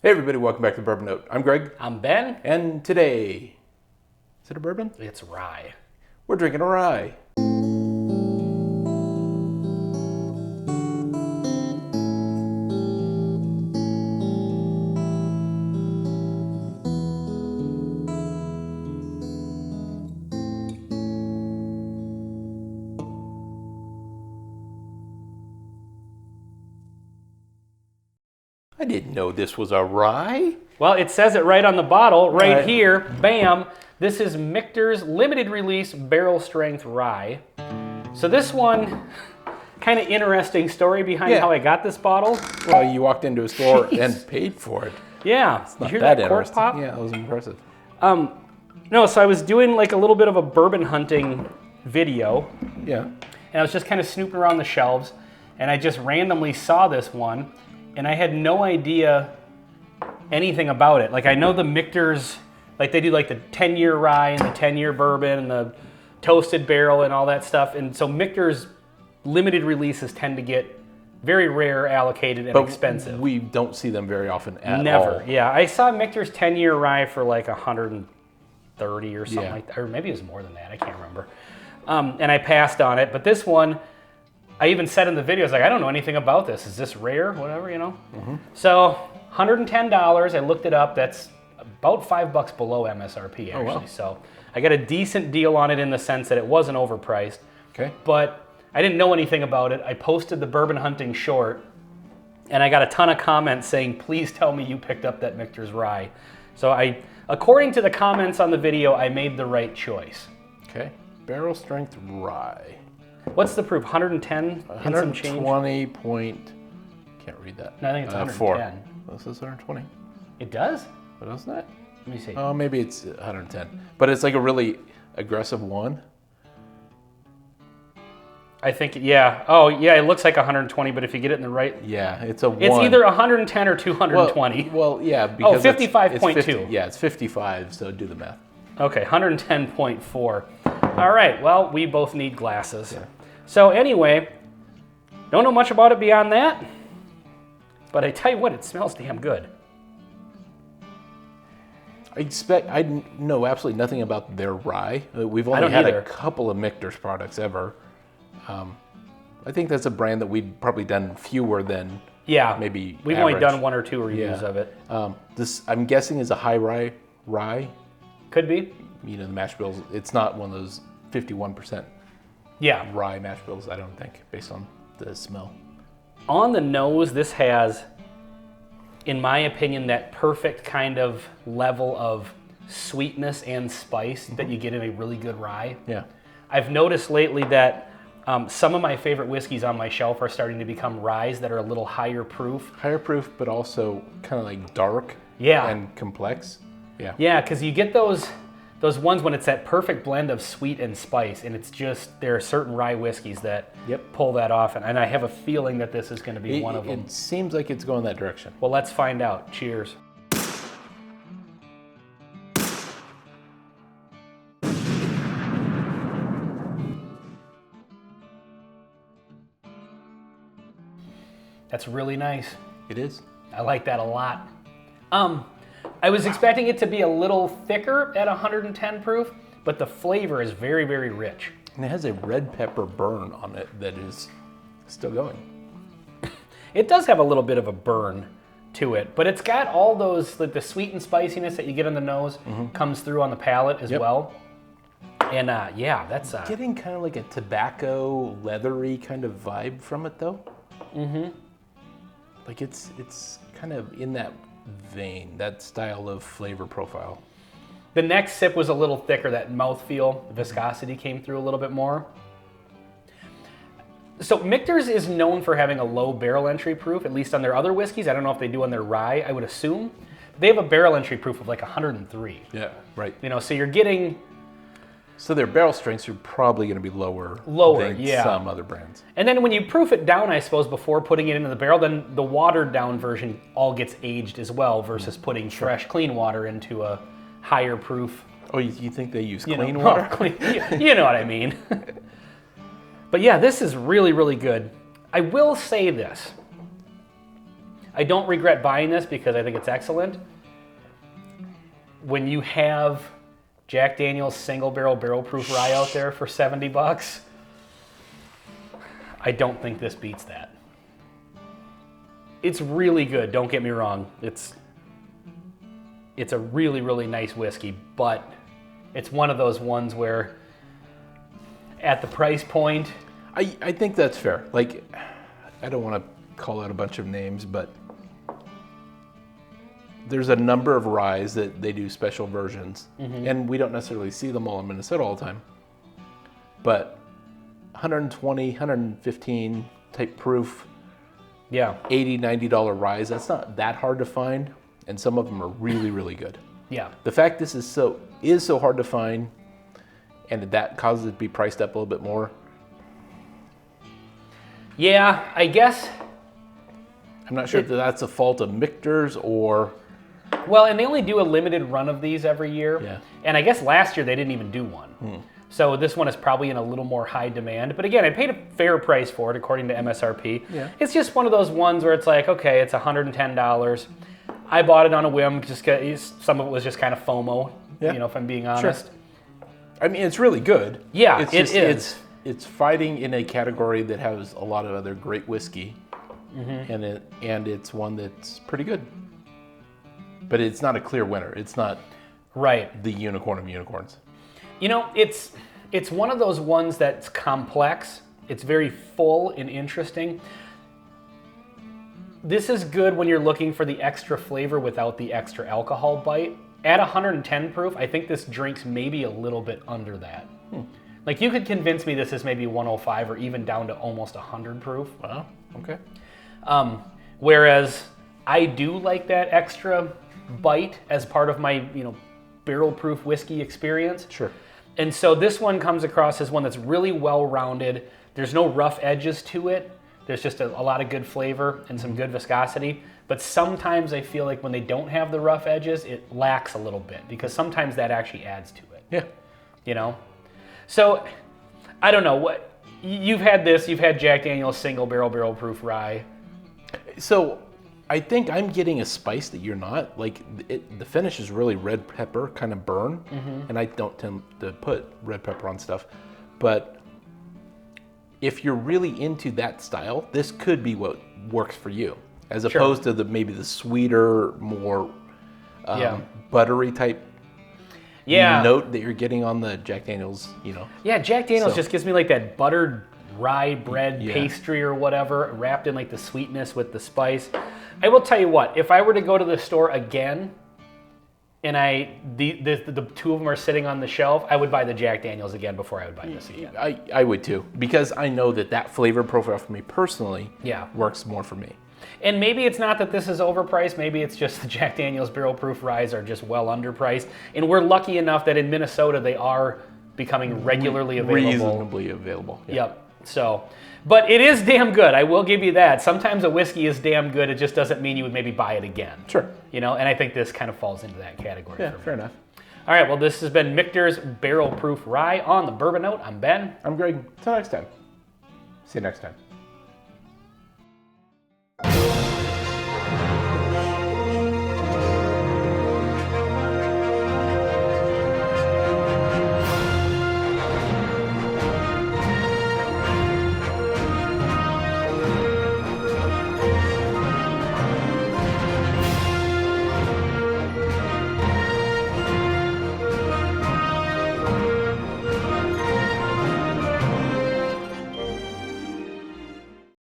Hey everybody, welcome back to the Bourbon Note. I'm Greg. I'm Ben. And today, is it a bourbon? It's rye. We're drinking a rye. I didn't know this was a rye. Well, it says it right on the bottle, right here. Bam. This is Michter's limited release barrel strength rye. So this one, kind of interesting story behind how I got this bottle. Well, you walked into a store and paid for it. Yeah. It's not you hear that that cork interesting. pop? Yeah, that was impressive. No, so I was doing like a little bit of a bourbon hunting video. Yeah. And I was just kind of snooping around the shelves. And I just randomly saw this one. And I had no idea anything about it. Like I know the Michter's, like they do like the 10-year rye and the 10-year bourbon and the toasted barrel and all that stuff. And so Michter's limited releases tend to get very rare, allocated, and expensive. We don't see them very often at all. Never. Yeah, I saw Michter's 10-year rye for like 130 or something like that. Or maybe it was more than that, I can't remember. And I passed on it. But this one, I even said in the video, I was like, I don't know anything about this. Is this rare? Whatever, you know? Mm-hmm. So $110, I looked it up. That's about $5 below MSRP, actually. Oh, wow. So I got a decent deal on it in the sense that it wasn't overpriced. Okay. But I didn't know anything about it. I posted the bourbon hunting short, and I got a ton of comments saying, please tell me you picked up that Michter's rye. So according to the comments on the video, I made the right choice. Okay. Barrel strength rye. What's the proof? 110 and some change? 120 point, can't read that. No, I think it's 110. 4. This is 120. It does? What else is that? Let me see. Oh, maybe it's 110. But it's like a really aggressive one. I think, yeah. Oh, yeah, it looks like 120, but if you get it in the right... Yeah, it's a 1. It's either 110 or 220. Well yeah, because 55.2. Yeah, it's 55, so do the math. Okay, 110.4. All right, well, we both need glasses. Yeah. So anyway, don't know much about it beyond that, but I tell you what, it smells damn good. I know absolutely nothing about their rye. We've only had a couple of Michter's products ever. I think that's a brand that we'd probably done fewer than maybe we've average. only done 1 or 2 reviews of it. This, I'm guessing, is a high rye. Could be. You know, the mash bills, it's not one of those 51% rye mash bills, I don't think, based on the smell. On the nose, this has, in my opinion, that perfect kind of level of sweetness and spice that you get in a really good rye. Yeah. I've noticed lately that some of my favorite whiskeys on my shelf are starting to become ryes that are a little higher proof. Higher proof, but also kind of like dark and complex. Yeah. Yeah, because you get those ones when it's that perfect blend of sweet and spice, and it's just, there are certain rye whiskeys that pull that off, and I have a feeling that this is going to be one of them. It seems like it's going that direction. Well, let's find out. Cheers. That's really nice. It is. I like that a lot. I was expecting it to be a little thicker at 110 proof, but the flavor is very, very rich. And it has a red pepper burn on it that is still going. It does have a little bit of a burn to it, but it's got all those, like the sweet and spiciness that you get on the nose comes through on the palate as well. And yeah, that's... getting kind of like a tobacco, leathery kind of vibe from it though. Mm-hmm. Like it's kind of in that vein, that style of flavor profile. The next sip was a little thicker, that mouthfeel, viscosity came through a little bit more. So Michter's is known for having a low barrel entry proof, at least on their other whiskeys. I don't know if they do on their rye, I would assume. They have a barrel entry proof of like 103. Yeah, right. You know, so you're getting... So their barrel strengths are probably going to be lower than some other brands. And then when you proof it down, I suppose, before putting it into the barrel, then the watered down version all gets aged as well versus putting fresh, clean water into a higher proof. Oh, you think they use clean water? You know what I mean. But yeah, this is really, really good. I will say this. I don't regret buying this because I think it's excellent. When you have Jack Daniel's single barrel proof rye out there for $70, I don't think this beats that. It's really good, don't get me wrong. It's a really, really nice whiskey, but it's one of those ones where at the price point... I think that's fair. Like, I don't want to call out a bunch of names, but there's a number of ryes that they do special versions, and we don't necessarily see them all in Minnesota all the time. But 120, 115 type proof, $80, $90 ryes, that's not that hard to find, and some of them are really, really good. Yeah. The fact this is so hard to find, and that causes it to be priced up a little bit more. Yeah, I guess. I'm not sure if that's a fault of Michter's or... Well, and they only do a limited run of these every year. Yeah. And I guess last year they didn't even do one. So this one is probably in a little more high demand. But again, I paid a fair price for it according to MSRP. Yeah. It's just one of those ones where it's like, okay, it's $110. I bought it on a whim just because some of it was just kind of FOMO, if I'm being honest. Sure. I mean, it's really good. Yeah, it is. It's fighting in a category that has a lot of other great whiskey, and it's one that's pretty good. But it's not a clear winner. It's not the unicorn of unicorns. It's one of those ones that's complex. It's very full and interesting. This is good when you're looking for the extra flavor without the extra alcohol bite. At 110 proof, I think this drinks maybe a little bit under that. Like, you could convince me this is maybe 105 or even down to almost 100 proof. Wow, okay. Whereas I do like that extra bite as part of my, barrel proof whiskey experience. Sure. And so this one comes across as one that's really well-rounded. There's no rough edges to it. There's just a lot of good flavor and some good viscosity. But sometimes I feel like when they don't have the rough edges, it lacks a little bit because sometimes that actually adds to it. Yeah. So, I don't know. What you've had Jack Daniel's single barrel proof rye. So, I think I'm getting a spice that you're not. Like, the finish is really red pepper, kind of burn. And I don't tend to put red pepper on stuff. But if you're really into that style, this could be what works for you. As opposed to maybe the sweeter, more buttery type note that you're getting on the Jack Daniel's, Yeah, Jack Daniel's just gives me like that buttered rye bread pastry or whatever, wrapped in like the sweetness with the spice. I will tell you what, if I were to go to the store again and the two of them are sitting on the shelf, I would buy the Jack Daniel's again before I would buy this again. I would too, because I know that flavor profile for me personally works more for me. And maybe it's not that this is overpriced. Maybe it's just the Jack Daniel's barrel proof ryes are just well underpriced. And we're lucky enough that in Minnesota they are becoming regularly available. Reasonably available. Yeah. Yep. So, but it is damn good. I will give you that. Sometimes a whiskey is damn good. It just doesn't mean you would maybe buy it again. Sure. And I think this kind of falls into that category. Yeah, fair enough. All right. Well, this has been Michter's barrel proof rye on the Bourbon Note. I'm Ben. I'm Greg. Until next time. See you next time.